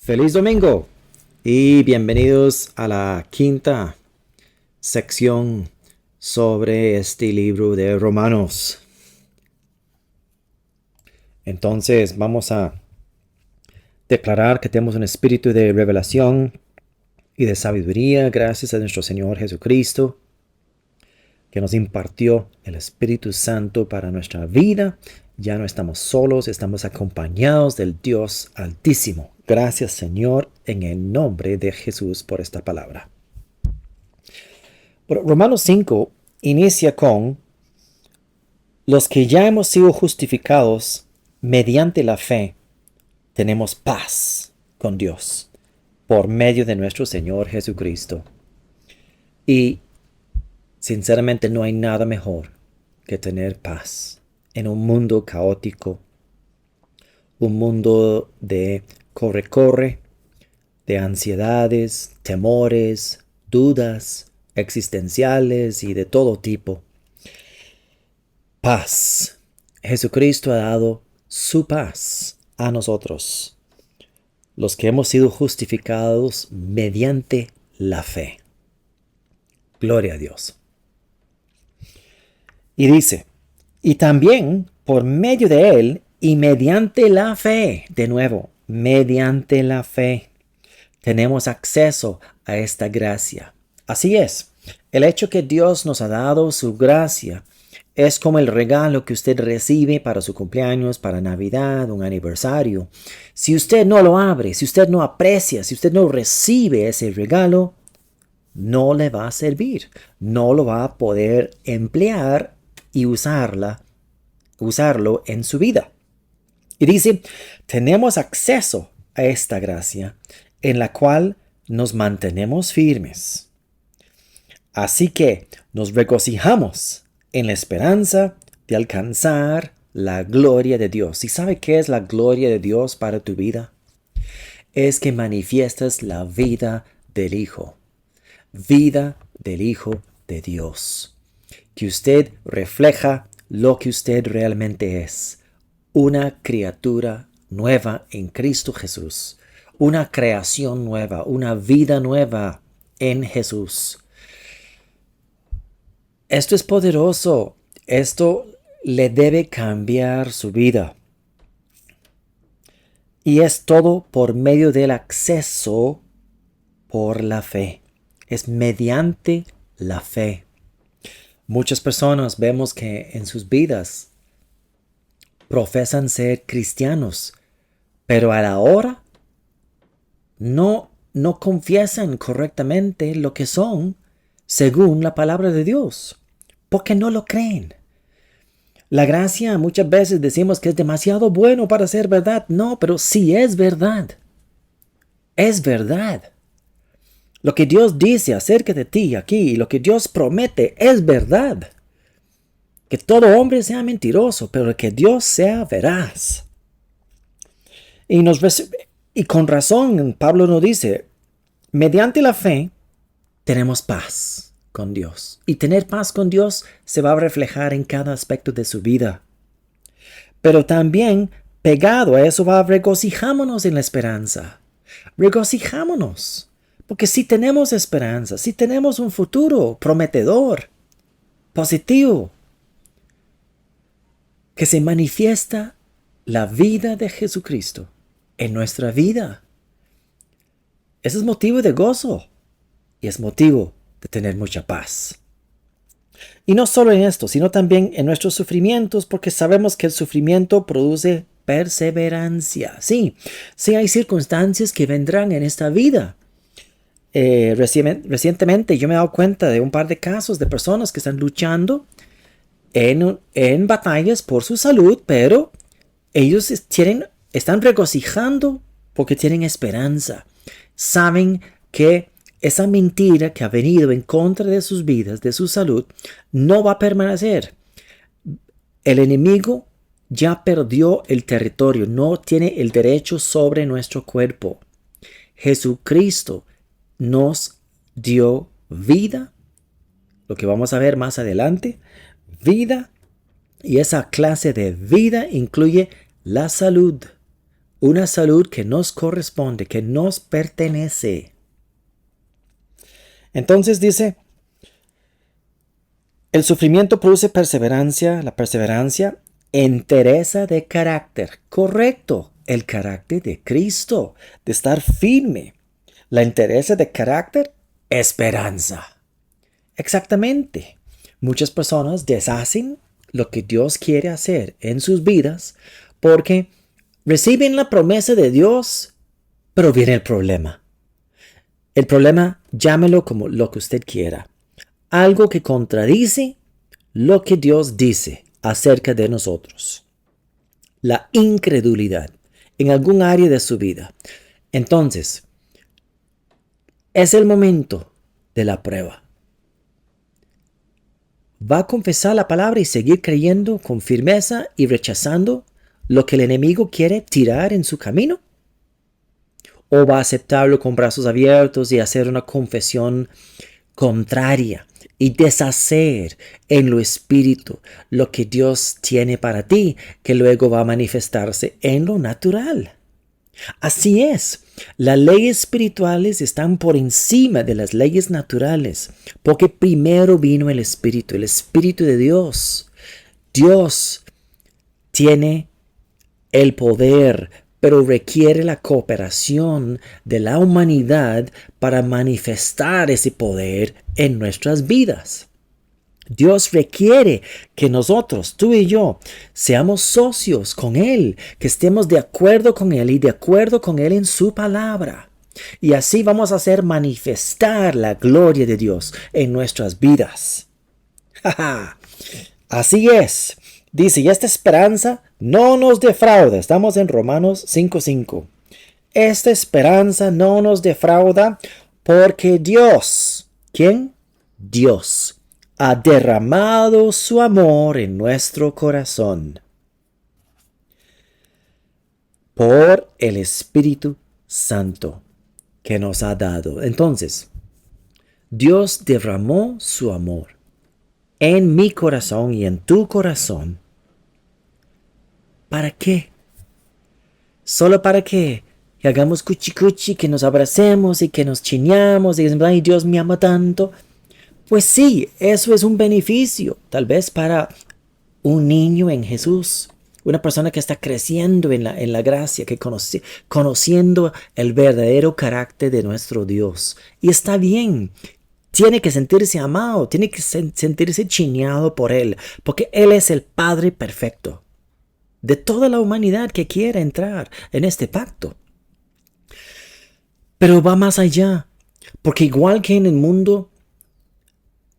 Feliz domingo y bienvenidos a la quinta sección sobre este libro de Romanos. Entonces vamos a declarar que tenemos un espíritu de revelación y de sabiduría gracias a nuestro Señor Jesucristo, que nos impartió el Espíritu Santo para nuestra vida. Ya no estamos solos, estamos acompañados del Dios Altísimo. Gracias, Señor, en el nombre de Jesús por esta palabra. Bueno, Romanos 5 inicia con: los que ya hemos sido justificados mediante la fe, tenemos paz con Dios por medio de nuestro Señor Jesucristo. Y sinceramente no hay nada mejor que tener paz en un mundo caótico, un mundo de corre, de ansiedades, temores, dudas existenciales y de todo tipo. Paz. Jesucristo ha dado su paz a nosotros, los que hemos sido justificados mediante la fe. Gloria a Dios. Y dice, y también por medio de Él y mediante la fe, de nuevo, mediante la fe, tenemos acceso a esta gracia. Así es, el hecho que Dios nos ha dado su gracia es como el regalo que usted recibe para su cumpleaños, para Navidad, un aniversario. Si usted no lo abre, si usted no aprecia, si usted no recibe ese regalo, no le va a servir, no lo va a poder emplear y usarlo en su vida. Y dice, tenemos acceso a esta gracia en la cual nos mantenemos firmes. Así que nos regocijamos en la esperanza de alcanzar la gloria de Dios. ¿Y sabe qué es la gloria de Dios para tu vida? Es que manifiestas la vida del Hijo. Vida del Hijo de Dios. Que usted refleja lo que usted realmente es. Una criatura nueva en Cristo Jesús. Una creación nueva, una vida nueva en Jesús. Esto es poderoso. Esto le debe cambiar su vida. Y es todo por medio del acceso por la fe. Es mediante la fe. Muchas personas vemos que en sus vidas profesan ser cristianos, pero a la hora no confiesan correctamente lo que son según la palabra de Dios, porque no lo creen. La gracia muchas veces decimos que es demasiado bueno para ser verdad. No, pero sí es verdad. Es verdad. Lo que Dios dice acerca de ti aquí y lo que Dios promete es verdad. Que todo hombre sea mentiroso, pero que Dios sea veraz. Y con razón Pablo nos dice, mediante la fe tenemos paz con Dios. Y tener paz con Dios se va a reflejar en cada aspecto de su vida. Pero también pegado a eso va, regocijámonos en la esperanza. Regocijámonos. Porque si tenemos esperanza, si tenemos un futuro prometedor, positivo, que se manifiesta la vida de Jesucristo en nuestra vida. Ese es motivo de gozo y es motivo de tener mucha paz. Y no solo en esto, sino también en nuestros sufrimientos, porque sabemos que el sufrimiento produce perseverancia. Sí, hay circunstancias que vendrán en esta vida. Recientemente yo me he dado cuenta de un par de casos de personas que están luchando en batallas por su salud, pero ellos están regocijando porque tienen esperanza. Saben que esa mentira que ha venido en contra de sus vidas, de su salud, no va a permanecer. El enemigo ya perdió el territorio, no tiene el derecho sobre nuestro cuerpo. Jesucristo nos dio vida, lo que vamos a ver más adelante, vida, y esa clase de vida incluye la salud, una salud que nos corresponde, que nos pertenece. Entonces dice, el sufrimiento produce perseverancia, la perseverancia, entereza de carácter. Correcto, el carácter de Cristo, de estar firme. La entereza de carácter, esperanza. Exactamente. Muchas personas deshacen lo que Dios quiere hacer en sus vidas porque reciben la promesa de Dios, pero viene el problema. El problema, llámelo como lo que usted quiera. Algo que contradice lo que Dios dice acerca de nosotros. La incredulidad en algún área de su vida. Entonces, es el momento de la prueba. ¿Va a confesar la palabra y seguir creyendo con firmeza y rechazando lo que el enemigo quiere tirar en su camino? ¿O va a aceptarlo con brazos abiertos y hacer una confesión contraria y deshacer en lo espíritu lo que Dios tiene para ti, que luego va a manifestarse en lo natural? Así es, las leyes espirituales están por encima de las leyes naturales, porque primero vino el Espíritu de Dios. Dios tiene el poder, pero requiere la cooperación de la humanidad para manifestar ese poder en nuestras vidas. Dios requiere que nosotros, tú y yo, seamos socios con Él, que estemos de acuerdo con Él y de acuerdo con Él en su palabra. Y así vamos a hacer manifestar la gloria de Dios en nuestras vidas. Así es. Dice, y esta esperanza no nos defrauda. Estamos en Romanos 5:5. Esta esperanza no nos defrauda porque Dios, ¿quién? Dios ha derramado su amor en nuestro corazón por el Espíritu Santo que nos ha dado. Entonces, Dios derramó su amor en mi corazón y en tu corazón. ¿Para qué? Solo para que hagamos cuchi cuchi, que nos abracemos y que nos chiñamos y decimos, ay, Dios me ama tanto. Pues sí, eso es un beneficio, tal vez para un niño en Jesús, una persona que está creciendo en la gracia, que conociendo el verdadero carácter de nuestro Dios. Y está bien, tiene que sentirse amado, tiene que sentirse chiñado por Él, porque Él es el Padre perfecto de toda la humanidad que quiera entrar en este pacto. Pero va más allá, porque igual que en el mundo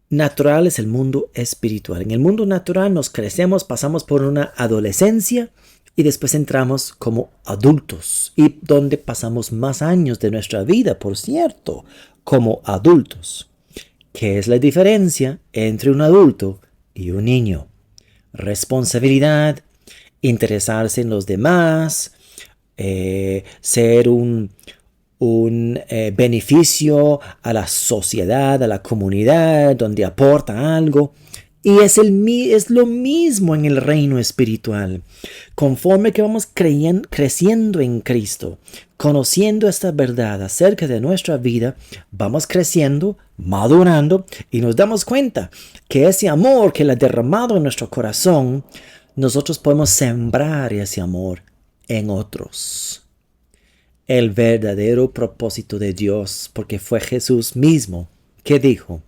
natural es el mundo espiritual. En el mundo natural nos crecemos, pasamos por una adolescencia y después entramos como adultos, y donde pasamos más años de nuestra vida, por cierto, como adultos. ¿Qué es la diferencia entre un adulto y un niño? Responsabilidad, interesarse en los demás, ser un beneficio a la sociedad, a la comunidad, donde aporta algo. Y es lo mismo en el reino espiritual. Conforme que vamos creciendo en Cristo, conociendo esta verdad acerca de nuestra vida, vamos creciendo, madurando y nos damos cuenta que ese amor que Él ha derramado en nuestro corazón, nosotros podemos sembrar ese amor en otros. El verdadero propósito de Dios, porque fue Jesús mismo que dijo,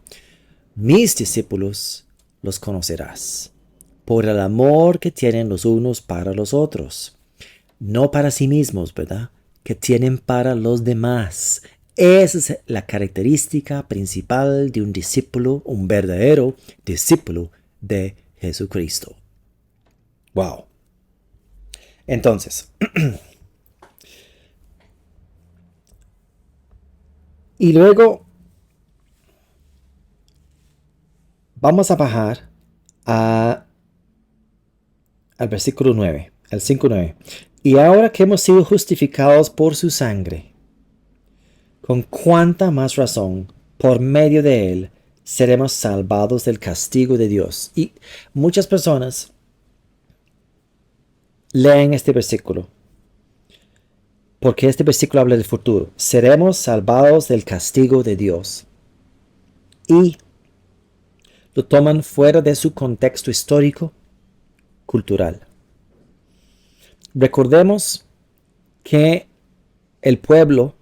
mis discípulos los conocerás por el amor que tienen los unos para los otros, no para sí mismos, ¿verdad? Que tienen para los demás. Esa es la característica principal de un discípulo, un verdadero discípulo de Jesucristo. Wow. Entonces, y luego vamos a bajar al versículo 9, al 5:9. Y ahora que hemos sido justificados por su sangre, con cuánta más razón, por medio de él, seremos salvados del castigo de Dios. Y muchas personas leen este versículo porque este versículo habla del futuro. Seremos salvados del castigo de Dios. Y lo toman fuera de su contexto histórico, cultural. Recordemos que el pueblo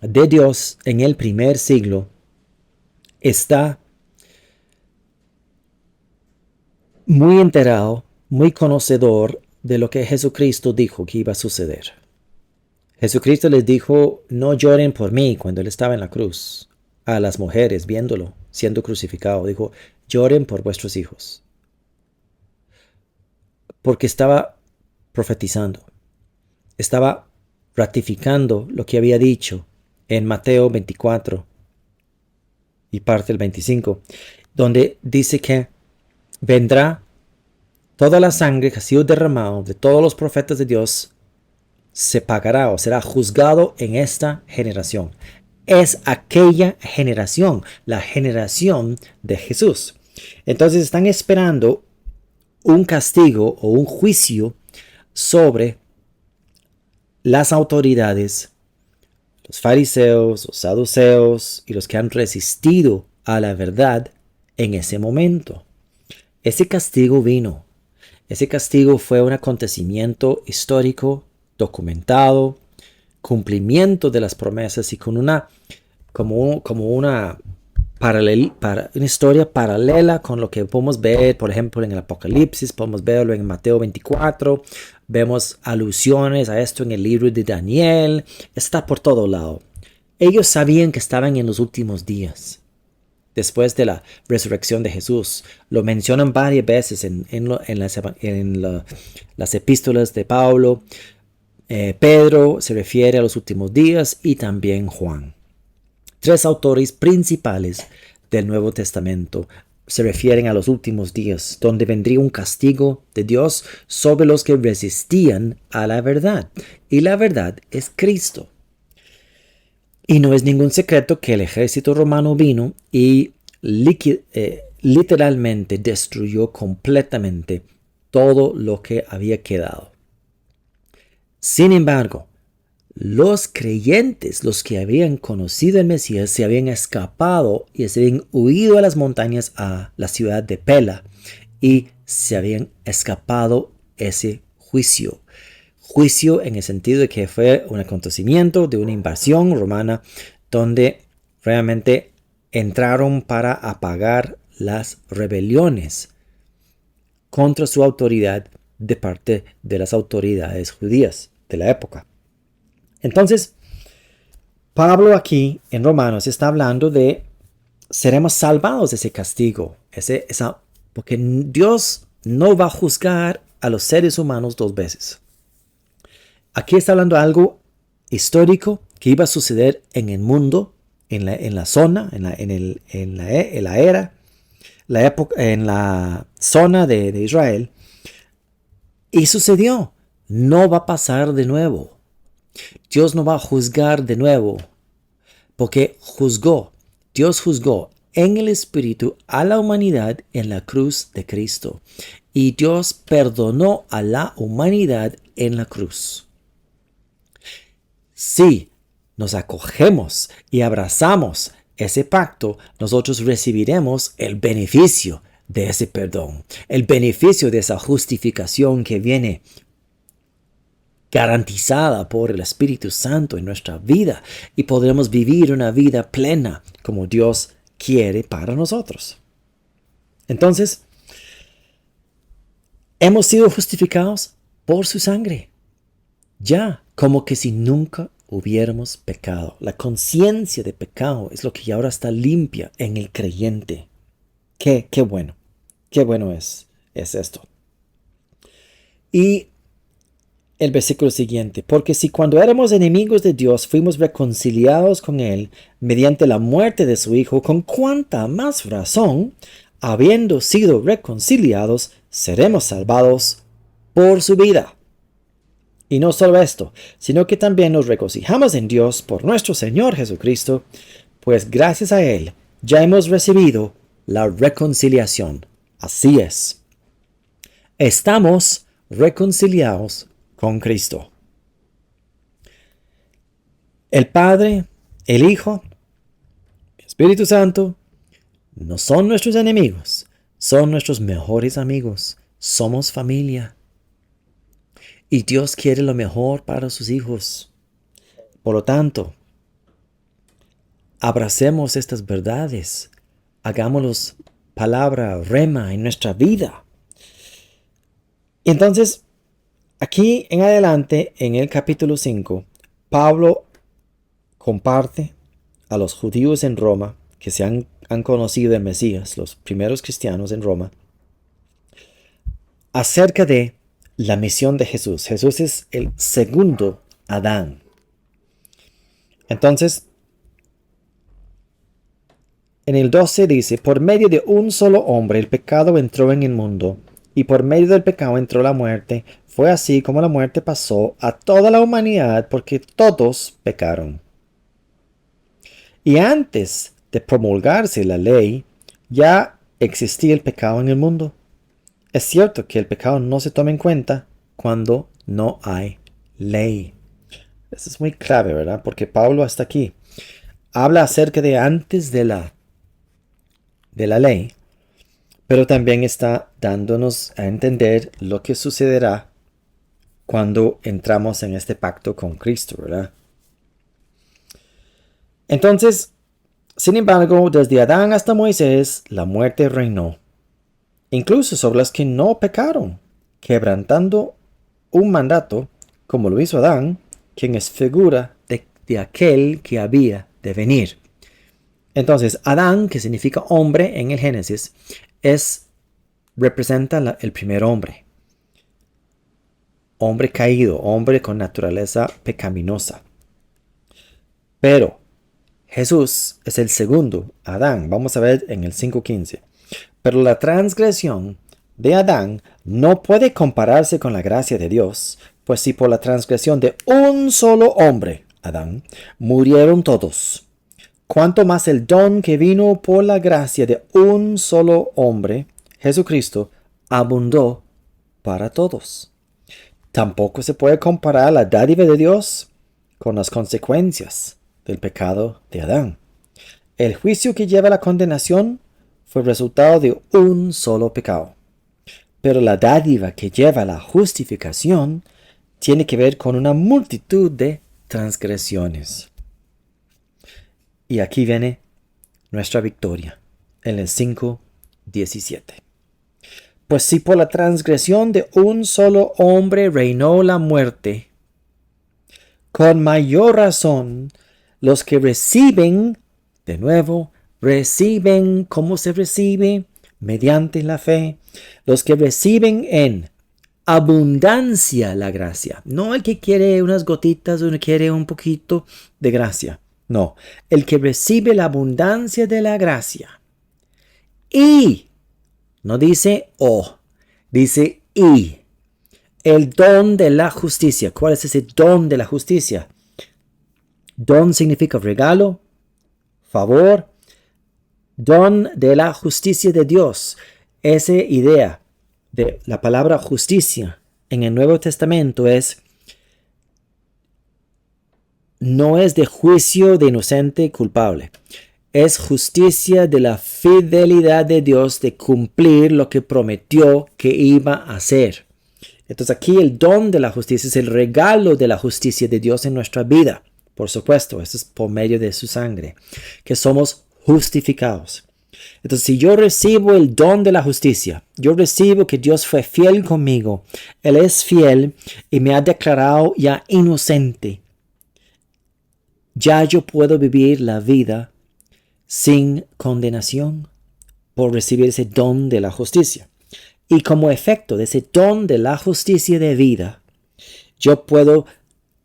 de Dios en el primer siglo está muy enterado, muy conocedor de lo que Jesucristo dijo que iba a suceder. Jesucristo les dijo, no lloren por mí cuando él estaba en la cruz. A las mujeres viéndolo, siendo crucificado, dijo, lloren por vuestros hijos. Porque estaba profetizando, estaba ratificando lo que había dicho en Mateo 24 y parte del 25, donde dice que vendrá toda la sangre que ha sido derramada de todos los profetas de Dios, se pagará o será juzgado en esta generación. Es aquella generación, la generación de Jesús. Entonces están esperando un castigo o un juicio sobre las autoridades, los fariseos, los saduceos y los que han resistido a la verdad en ese momento. Ese castigo vino. Ese castigo fue un acontecimiento histórico, documentado, cumplimiento de las promesas y con una historia paralela con lo que podemos ver, por ejemplo, en el Apocalipsis, podemos verlo en Mateo 24, vemos alusiones a esto en el libro de Daniel, está por todo lado. Ellos sabían que estaban en los últimos días, después de la resurrección de Jesús. Lo mencionan varias veces en las epístolas de Pablo. Pedro se refiere a los últimos días y también Juan. Tres autores principales del Nuevo Testamento se refieren a los últimos días, donde vendría un castigo de Dios sobre los que resistían a la verdad. Y la verdad es Cristo. Y no es ningún secreto que el ejército romano vino y literalmente destruyó completamente todo lo que había quedado. Sin embargo, los creyentes, los que habían conocido al Mesías, se habían escapado y se habían huido a las montañas a la ciudad de Pela y se habían escapado ese juicio. Juicio en el sentido de que fue un acontecimiento de una invasión romana donde realmente entraron para apagar las rebeliones contra su autoridad de parte de las autoridades judías de la época. Entonces, Pablo aquí en Romanos está hablando de seremos salvados de ese castigo, porque Dios no va a juzgar a los seres humanos dos veces. Aquí está hablando de algo histórico que iba a suceder en el mundo, en la zona, en la época, en la zona de Israel. Y sucedió. No va a pasar de nuevo. Dios no va a juzgar de nuevo. Porque Dios juzgó en el Espíritu a la humanidad en la cruz de Cristo. Y Dios perdonó a la humanidad en la cruz. Si nos acogemos y abrazamos ese pacto, nosotros recibiremos el beneficio de ese perdón, el beneficio de esa justificación que viene garantizada por el Espíritu Santo en nuestra vida y podremos vivir una vida plena como Dios quiere para nosotros. Entonces, hemos sido justificados por su sangre. Ya, como que si nunca hubiéramos pecado. La conciencia de pecado es lo que ahora está limpia en el creyente. Qué bueno. Qué bueno es esto. Y el versículo siguiente. Porque si cuando éramos enemigos de Dios fuimos reconciliados con Él mediante la muerte de su Hijo, con cuánta más razón, habiendo sido reconciliados, seremos salvados por su vida. Y no solo esto, sino que también nos regocijamos en Dios por nuestro Señor Jesucristo, pues gracias a Él ya hemos recibido la reconciliación. Así es. Estamos reconciliados con Cristo. El Padre, el Hijo, el Espíritu Santo no son nuestros enemigos, son nuestros mejores amigos. Somos familia. Y Dios quiere lo mejor para sus hijos. Por lo tanto, abracemos estas verdades. Hagámoslos palabra, rema en nuestra vida. Entonces, aquí en adelante, en el capítulo 5, Pablo comparte a los judíos en Roma, que se han conocido el Mesías, los primeros cristianos en Roma, acerca de la misión de Jesús. Jesús es el segundo Adán. Entonces, en el 12 dice, por medio de un solo hombre el pecado entró en el mundo, y por medio del pecado entró la muerte. Fue así como la muerte pasó a toda la humanidad, porque todos pecaron. Y antes de promulgarse la ley, ya existía el pecado en el mundo. Es cierto que el pecado no se toma en cuenta cuando no hay ley. Eso es muy clave, ¿verdad? Porque Pablo hasta aquí habla acerca de antes de la ley, pero también está dándonos a entender lo que sucederá cuando entramos en este pacto con Cristo, ¿verdad? Entonces, sin embargo, desde Adán hasta Moisés, la muerte reinó, incluso sobre los que no pecaron, quebrantando un mandato, como lo hizo Adán, quien es figura de aquel que había de venir. Entonces, Adán, que significa hombre en el Génesis, representa el primer hombre. Hombre caído, hombre con naturaleza pecaminosa. Pero Jesús es el segundo Adán. Vamos a ver en el 5:15. Pero la transgresión de Adán no puede compararse con la gracia de Dios, pues si por la transgresión de un solo hombre, Adán, murieron todos, cuanto más el don que vino por la gracia de un solo hombre, Jesucristo, abundó para todos. Tampoco se puede comparar la dádiva de Dios con las consecuencias del pecado de Adán. El juicio que lleva a la condenación fue resultado de un solo pecado. Pero la dádiva que lleva a la justificación tiene que ver con una multitud de transgresiones. Y aquí viene nuestra victoria en el 5:17. Pues si por la transgresión de un solo hombre reinó la muerte, con mayor razón los que reciben, de nuevo, reciben, ¿cómo se recibe? Mediante la fe. Los que reciben en abundancia la gracia. No el que quiere unas gotitas o quiere un poquito de gracia. No, el que recibe la abundancia de la gracia. Y, no dice o, dice y. El don de la justicia. ¿Cuál es ese don de la justicia? Don significa regalo, favor. Don de la justicia de Dios. Esa idea de la palabra justicia en el Nuevo Testamento no es de juicio de inocente y culpable. Es justicia de la fidelidad de Dios de cumplir lo que prometió que iba a hacer. Entonces aquí el don de la justicia es el regalo de la justicia de Dios en nuestra vida. Por supuesto, esto es por medio de su sangre, que somos justificados. Entonces, si yo recibo el don de la justicia, yo recibo que Dios fue fiel conmigo, Él es fiel y me ha declarado ya inocente, ya yo puedo vivir la vida sin condenación por recibir ese don de la justicia. Y como efecto de ese don de la justicia de vida, yo puedo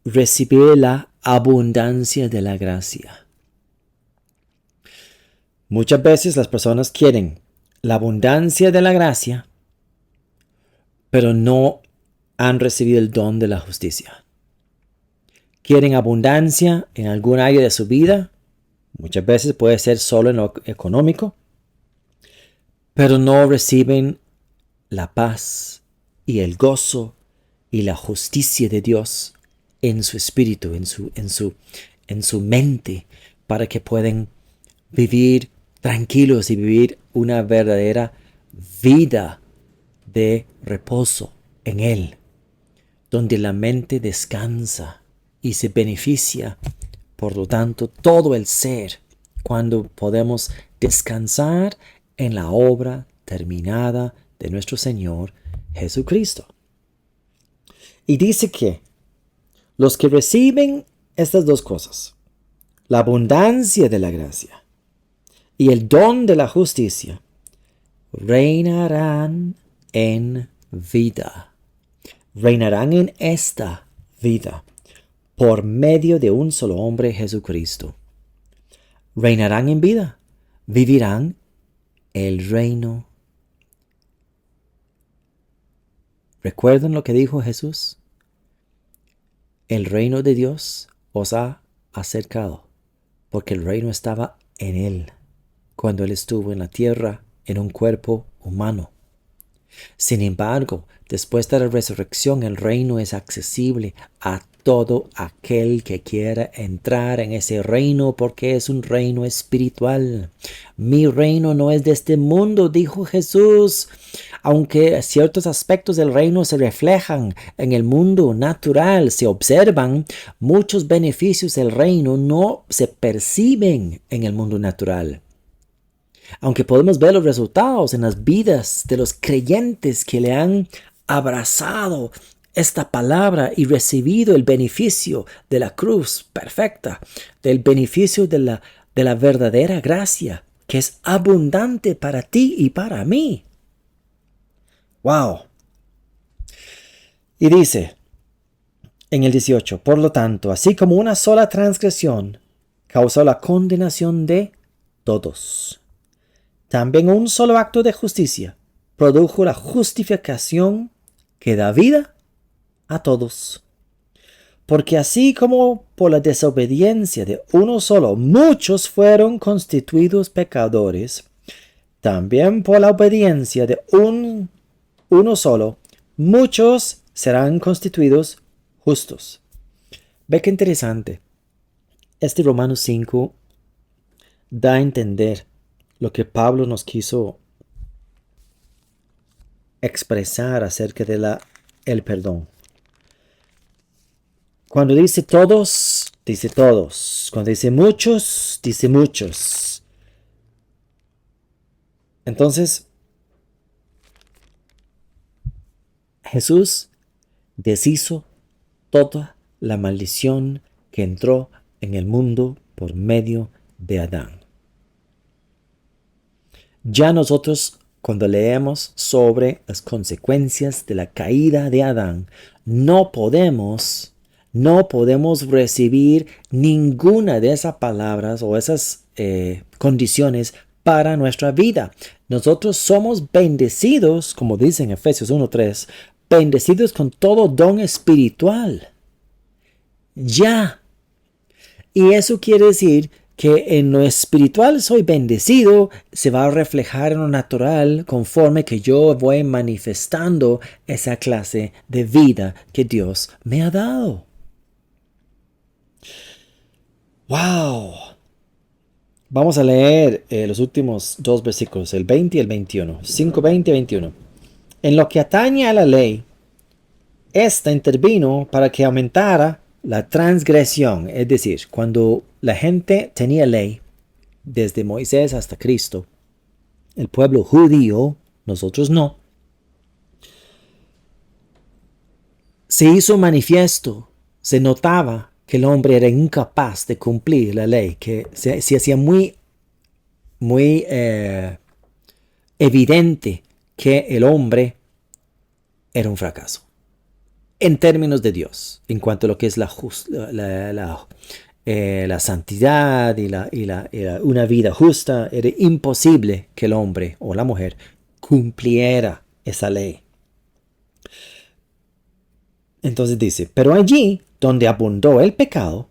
recibir la abundancia de la gracia. Muchas veces las personas quieren la abundancia de la gracia, pero no han recibido el don de la justicia. Quieren abundancia en algún área de su vida. Muchas veces puede ser solo en lo económico, pero no reciben la paz y el gozo y la justicia de Dios en su espíritu, en en su mente para que puedan vivir tranquilos y vivir una verdadera vida de reposo en Él, donde la mente descansa y se beneficia, por lo tanto, todo el ser, cuando podemos descansar en la obra terminada de nuestro Señor Jesucristo. Y dice que los que reciben estas dos cosas, la abundancia de la gracia y el don de la justicia, reinarán en vida. Reinarán en esta vida por medio de un solo hombre, Jesucristo. Reinarán en vida. Vivirán el reino. ¿Recuerdan lo que dijo Jesús? El reino de Dios os ha acercado, porque el reino estaba en Él, cuando Él estuvo en la tierra en un cuerpo humano. Sin embargo, después de la resurrección, el reino es accesible a todo aquel que quiera entrar en ese reino, porque es un reino espiritual. Mi reino no es de este mundo, dijo Jesús. Aunque ciertos aspectos del reino se reflejan en el mundo natural, se observan, muchos beneficios del reino no se perciben en el mundo natural. Aunque podemos ver los resultados en las vidas de los creyentes que le han abrazado esta palabra y recibido el beneficio de la cruz perfecta, del beneficio de la verdadera gracia, que es abundante para ti y para mí. ¡Wow! Y dice en el 18, por lo tanto, así como una sola transgresión causó la condenación de todos, también un solo acto de justicia produjo la justificación que da vida a todos. Porque así como por la desobediencia de uno solo muchos fueron constituidos pecadores, también por la obediencia de uno solo muchos serán constituidos justos. Ve qué interesante. Este Romanos 5 da a entender lo que Pablo nos quiso expresar acerca de el perdón. Cuando dice todos, dice todos. Cuando dice muchos, dice muchos. Entonces, Jesús deshizo toda la maldición que entró en el mundo por medio de Adán. Ya nosotros, cuando leemos sobre las consecuencias de la caída de Adán, no podemos recibir ninguna de esas palabras o esas condiciones para nuestra vida. Nosotros somos bendecidos, como dice en Efesios 1:3, bendecidos con todo don espiritual. Ya. Y eso quiere decir que en lo espiritual soy bendecido, se va a reflejar en lo natural conforme que yo voy manifestando esa clase de vida que Dios me ha dado. ¡Wow! Vamos a leer los últimos dos versículos, el 20 y el 21. 5, 20 y 21. En lo que atañe a la ley, esta intervino para que aumentara la transgresión, es decir, cuando la gente tenía ley, desde Moisés hasta Cristo, el pueblo judío, nosotros no, se hizo manifiesto, se notaba que el hombre era incapaz de cumplir la ley, que se hacía muy evidente que el hombre era un fracaso. En términos de Dios, en cuanto a lo que es la santidad y una vida justa, era imposible que el hombre o la mujer cumpliera esa ley. Entonces dice, pero allí donde abundó el pecado,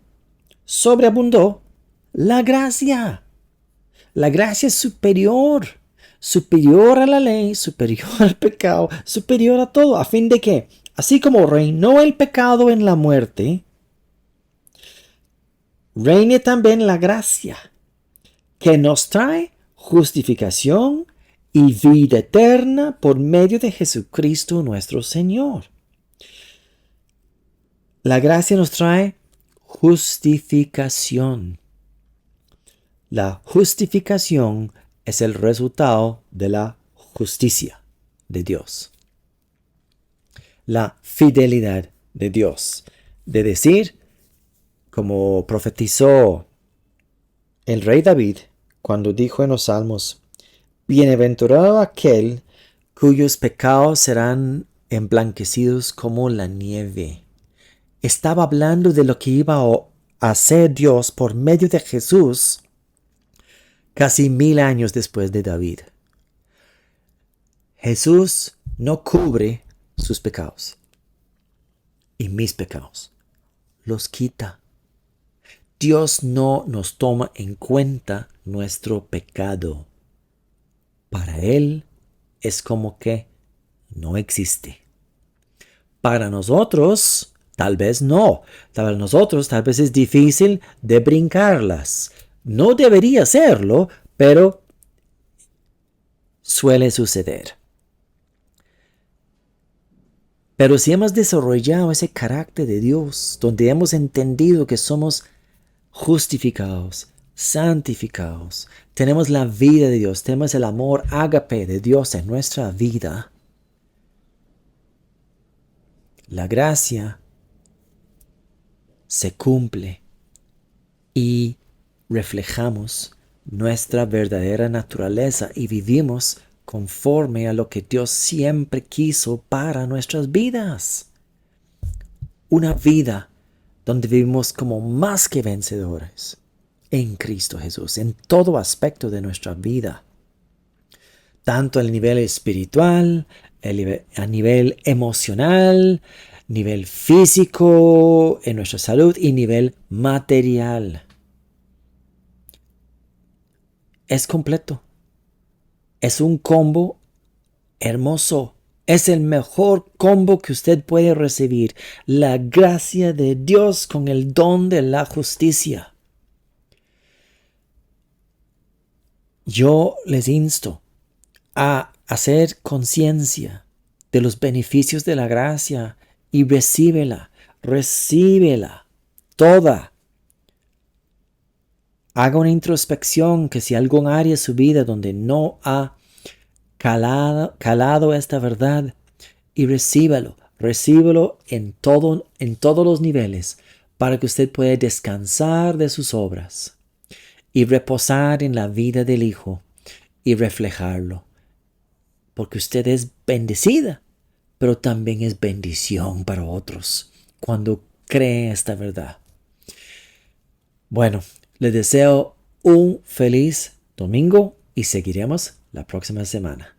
sobreabundó la gracia. La gracia es superior a la ley, superior al pecado, superior a todo, a fin de que, así como reinó el pecado en la muerte, reine también la gracia, que nos trae justificación y vida eterna por medio de Jesucristo nuestro Señor. La gracia nos trae justificación. La justificación es el resultado de la justicia de Dios. La fidelidad de Dios. De decir, como profetizó el rey David cuando dijo en los Salmos, bienaventurado aquel cuyos pecados serán emblanquecidos como la nieve. Estaba hablando de lo que iba a hacer Dios por medio de Jesús casi 1000 años después de David. Jesús no cubre sus pecados y mis pecados. Los quita. Dios no nos toma en cuenta nuestro pecado. Para Él es como que no existe. Para nosotros, tal vez no. Para nosotros, tal vez es difícil de brincarlas. No debería serlo, pero suele suceder. Pero si hemos desarrollado ese carácter de Dios, donde hemos entendido que somos justificados, santificados, tenemos la vida de Dios, tenemos el amor ágape de Dios en nuestra vida, la gracia se cumple y reflejamos nuestra verdadera naturaleza y vivimos conforme a lo que Dios siempre quiso para nuestras vidas. Una vida donde vivimos como más que vencedores en Cristo Jesús, en todo aspecto de nuestra vida. Tanto a nivel espiritual, a nivel emocional, nivel físico, en nuestra salud y nivel material. Es completo. Es un combo hermoso. Es el mejor combo que usted puede recibir. La gracia de Dios con el don de la justicia. Yo les insto a hacer conciencia de los beneficios de la gracia y recíbela toda. Haga una introspección que si algún área de su vida donde no ha calado esta verdad y recíbalo en todos los niveles para que usted pueda descansar de sus obras y reposar en la vida del Hijo y reflejarlo. Porque usted es bendecida, pero también es bendición para otros cuando cree esta verdad. Bueno, les deseo un feliz domingo y seguiremos la próxima semana.